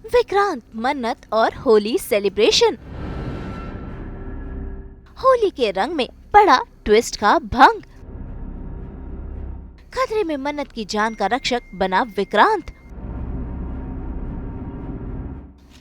विक्रांत, मन्नत और होली सेलिब्रेशन। होली के रंग में पड़ा ट्विस्ट का भंग। खतरे में मन्नत की जान का रक्षक बना विक्रांत।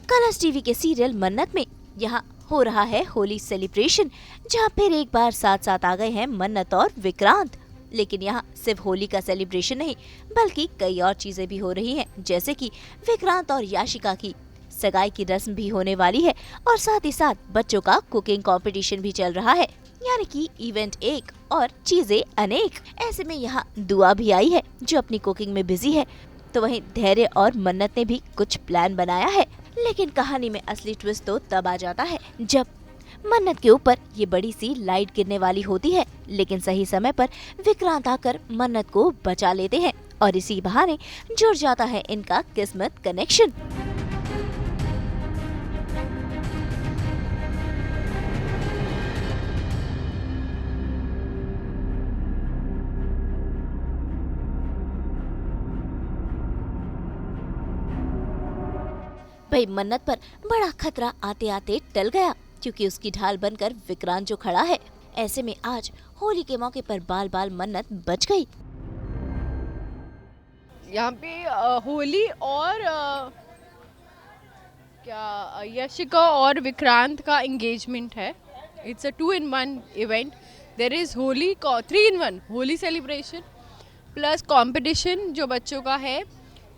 कलर्स टीवी के सीरियल मन्नत में यहाँ हो रहा है होली सेलिब्रेशन, जहाँ फिर एक बार साथ साथ आ गए हैं मन्नत और विक्रांत। लेकिन यहाँ सिर्फ होली का सेलिब्रेशन नहीं, बल्कि कई और चीजें भी हो रही हैं, जैसे कि विक्रांत और याशिका की सगाई की रस्म भी होने वाली है और साथ ही साथ बच्चों का कुकिंग कंपटीशन भी चल रहा है। यानी कि इवेंट एक और चीजें अनेक। ऐसे में यहाँ दुआ भी आई है जो अपनी कुकिंग में बिजी है, तो वहीं धैर्य और मन्नत ने भी कुछ प्लान बनाया है। लेकिन कहानी में असली ट्विस्ट तो तब आ जाता है जब मन्नत के ऊपर ये बड़ी सी लाइट गिरने वाली होती है, लेकिन सही समय पर विक्रांत आकर मन्नत को बचा लेते हैं और इसी बहाने जुड़ जाता है इनका किस्मत कनेक्शन। भाई मन्नत पर बड़ा खतरा आते आते टल गया, क्योंकि उसकी ढाल बनकर विक्रांत जो खड़ा है। ऐसे में आज होली के मौके पर बाल बाल मन्नत बच गई। यहाँ पे होली और यशिका और विक्रांत का एंगेजमेंट है। It's a 2-in-1 event. There is Holi 3-in-1 Holi celebration plus competition जो बच्चों का है,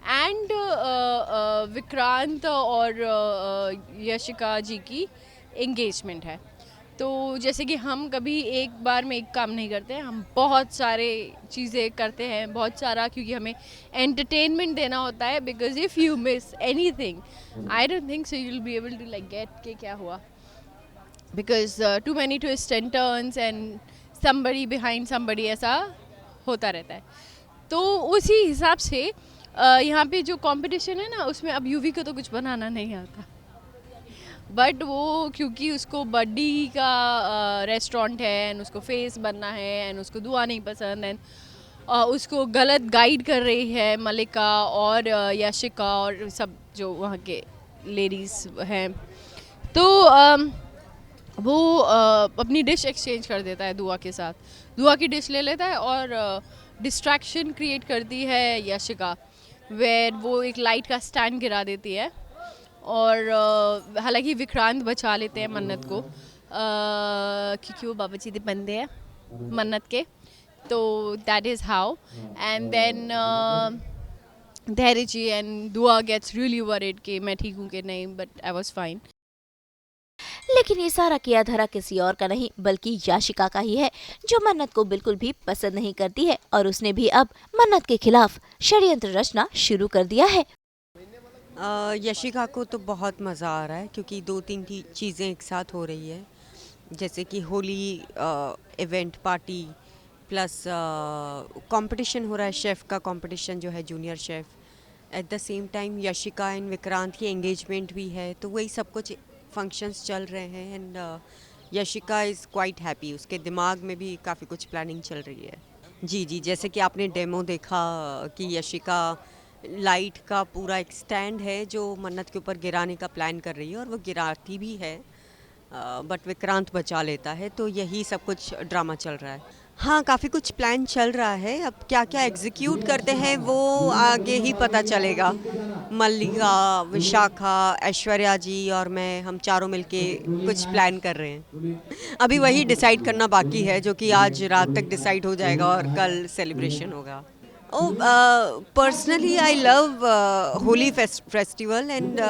एंड विक्रांत और यशिका जी की एंगेजमेंट है। तो जैसे कि हम कभी एक बार में एक काम नहीं करते हैं, हम बहुत सारे चीज़ें करते हैं, बहुत सारा, क्योंकि हमें एंटरटेनमेंट देना होता है। Because if you miss anything, I don't think so you will be able to like get के क्या हुआ, because too many twist and turns and somebody behind somebody, ऐसा होता रहता है। तो उसी हिसाब से यहाँ पे जो कंपटीशन है ना, उसमें अब यूवी को तो कुछ बनाना नहीं आता, बट वो क्योंकि उसको बड्डी का रेस्टोरेंट है एंड उसको फेस बनना है एंड उसको दुआ नहीं पसंद, एंड उसको गलत गाइड कर रही है मलिका और यशिका और सब जो वहाँ के लेडीज़ हैं। तो वो अपनी डिश एक्सचेंज कर देता है दुआ के साथ, दुआ की डिश ले लेता है और डिस्ट्रैक्शन क्रिएट करती है यशिका, वेयर वो एक लाइट का स्टैंड गिरा देती है। और हालांकि विक्रांत बचा लेते हैं मन्नत को, क्योंकि वो बाबा जी बंदे हैं मन्नत के। तो that is how, and then Dhairya ji and Dua gets really worried कि मैं ठीक हूँ कि नहीं, बट आई वाज फाइन। लेकिन ये सारा किया धरा किसी और का नहीं, बल्कि याशिका का ही है, जो मन्नत को बिल्कुल भी पसंद नहीं करती है और उसने भी अब मन्नत के खिलाफ षड्यंत्र रचना शुरू कर दिया है। यशिका को तो बहुत मज़ा आ रहा है, क्योंकि 2-3 चीज़ें एक साथ हो रही है, जैसे कि Holi event party plus competition हो रहा है, शेफ़ का कंपटीशन जो है, junior chef. At the same time Yashika and Vikrant की एंगेजमेंट भी है, तो वही सब कुछ फंक्शंस चल रहे हैं। And Yashika is quite happy, उसके दिमाग में भी काफ़ी कुछ प्लानिंग चल रही है। जी जी, जैसे कि आपने डेमो देखा कि यशिका लाइट का पूरा एक स्टैंड है जो मन्नत के ऊपर गिराने का प्लान कर रही है, और वो गिराती भी है, बट विक्रांत बचा लेता है। तो यही सब कुछ ड्रामा चल रहा है। हाँ, काफ़ी कुछ प्लान चल रहा है, अब क्या क्या एग्जीक्यूट करते हैं वो आगे ही पता चलेगा। मल्लिका, विशाखा, ऐश्वर्या जी और मैं, हम चारों मिलके कुछ प्लान कर रहे हैं। अभी वही डिसाइड करना बाकी है, जो कि आज रात तक डिसाइड हो जाएगा और कल सेलिब्रेशन होगा। Personally I love Holi festival, and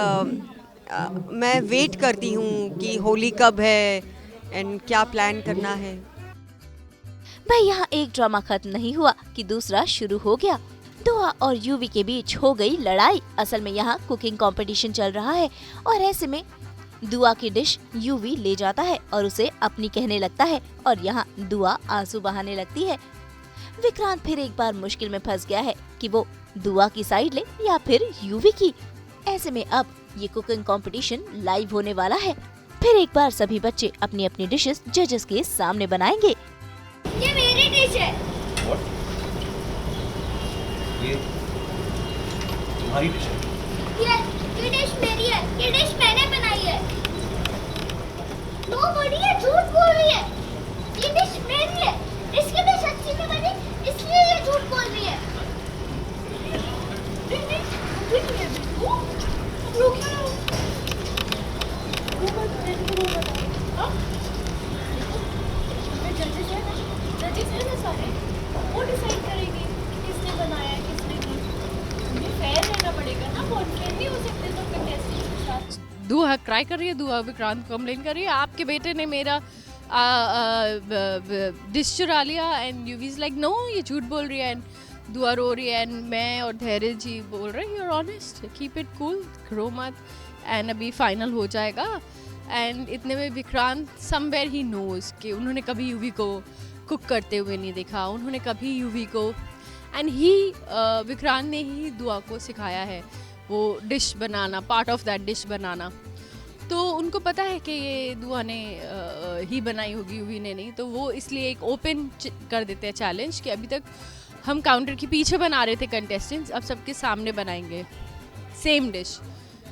मैं वेट करती हूँ कि होली कब है एंड क्या प्लान करना है। भाई यहाँ एक ड्रामा खत्म नहीं हुआ कि दूसरा शुरू हो गया। दुआ और यूवी के बीच हो गई लड़ाई। असल में यहाँ कुकिंग कंपटीशन चल रहा है और ऐसे में दुआ की डिश यूवी ले जाता है और उसे अपनी कहने लगता है, और यहाँ दुआ आंसू बहाने लगती है। विक्रांत फिर एक बार मुश्किल में फंस गया है कि वो दुआ की साइड ले या फिर यूवी की। ऐसे में अब ये कुकिंग कंपटीशन लाइव होने वाला है। फिर एक बार सभी बच्चे अपनी अपनी डिशेस जजेस के सामने बनाएंगे। ये मेरी डिश है। ये तुम्हारी डिश है? ये डिश मेरी है, ये डिश मैंने बनाई है। नोबडी ये झूठ बोल रही है, ये डिश मेरी है, इसकी डिश अच्छी नहीं बनी इसलिए ये झूठ बोल रही है। वो डिसाइड करेगी किसने बनाया है किसने नहीं। ये फेयर रहना पड़ेगा ना, फेयर नहीं हो सकते तो कंटेस्टेंट्स के साथ। दुआ क्राई कर रही है, दुआ विक्रांत कंप्लेन कर रही है, आपके बेटे ने मेरा डिश चुरा लिया। And Yuvi is like no, ये झूठ बोल रही है। एंड दुआ रो रही है। एंड मैं और धैर्य जी बोल रहे हैं you are honest, keep it cool, रो मत। एंड अभी फाइनल हो जाएगा। एंड इतने में विक्रांत समवेयर ही नोज कि उन्होंने कभी यूवी को कुक करते हुए नहीं देखा, उन्होंने कभी यूवी को एंड ही विक्रांत ने ही दुआ को सिखाया है वो डिश बनाना, पार्ट ऑफ दैट डिश बनाना। तो उनको पता है कि ये दुआ ने ही बनाई होगी, यूवी ने नहीं। तो वो इसलिए एक ओपन कर देते हैं चैलेंज कि अभी तक हम काउंटर के पीछे बना रहे थे कंटेस्टेंट्स, अब सबके सामने बनाएंगे सेम डिश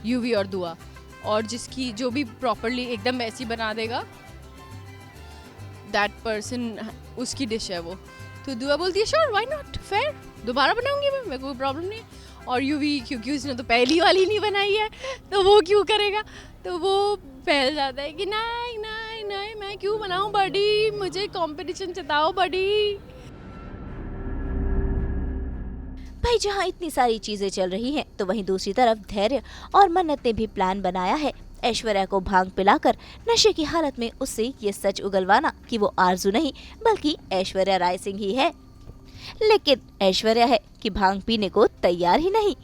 यूवी और दुआ। और जिसकी जो भी प्रॉपरली एकदम वैसी बना देगा दैट पर्सन, उसकी डिश है वो। तो दुआ बोलती है श्योर व्हाई नॉट, फेयर, दोबारा बनाऊंगी मैं, मेरे को कोई प्रॉब्लम नहीं है। और यूवी क्योंकि उसने तो पहली वाली नहीं बनाई है तो वो क्यों करेगा, तो वो फैल जाता है कि नहीं नहीं नहीं मैं क्यों बनाऊं बड़ी, मुझे कंपटीशन जिताओ बड़ी। भाई जहाँ इतनी सारी चीजें चल रही हैं, तो वहीं दूसरी तरफ धैर्य और मन्नत ने भी प्लान बनाया है ऐश्वर्या को भांग पिलाकर नशे की हालत में उससे ये सच उगलवाना कि वो आरजू नहीं बल्कि ऐश्वर्या राय सिंह ही है। लेकिन ऐश्वर्या है कि भांग पीने को तैयार ही नहीं।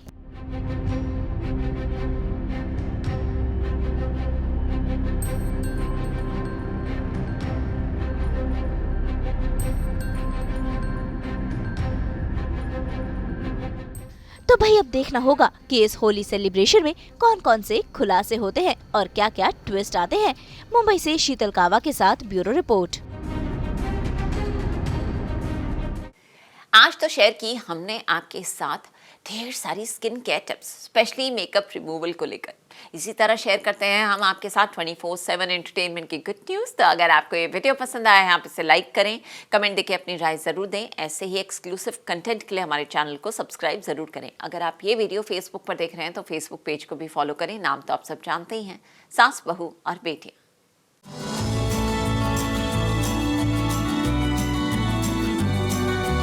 तो भाई अब देखना होगा कि इस होली सेलिब्रेशन में कौन कौन से खुलासे होते हैं और क्या क्या ट्विस्ट आते हैं। मुंबई से शीतल कावा के साथ ब्यूरो रिपोर्ट। आज तो शेयर की हमने आपके साथ ढेर सारी skin care tips, specially makeup removal को लेकर। इसी तरह शेयर करते हैं हम आपके साथ 24/7 एंटरटेनमेंट की गुड न्यूज़। तो अगर आपको ये वीडियो पसंद आया है आप इसे लाइक करें, कमेंट देके अपनी राय ज़रूर दें। ऐसे ही एक्सक्लूसिव कंटेंट के लिए हमारे चैनल को सब्सक्राइब ज़रूर करें। अगर आप ये वीडियो फेसबुक पर देख रहे हैं तो फेसबुक पेज को भी फॉलो करें। नाम तो आप सब जानते ही हैं, सास बहू और बेटियाँ।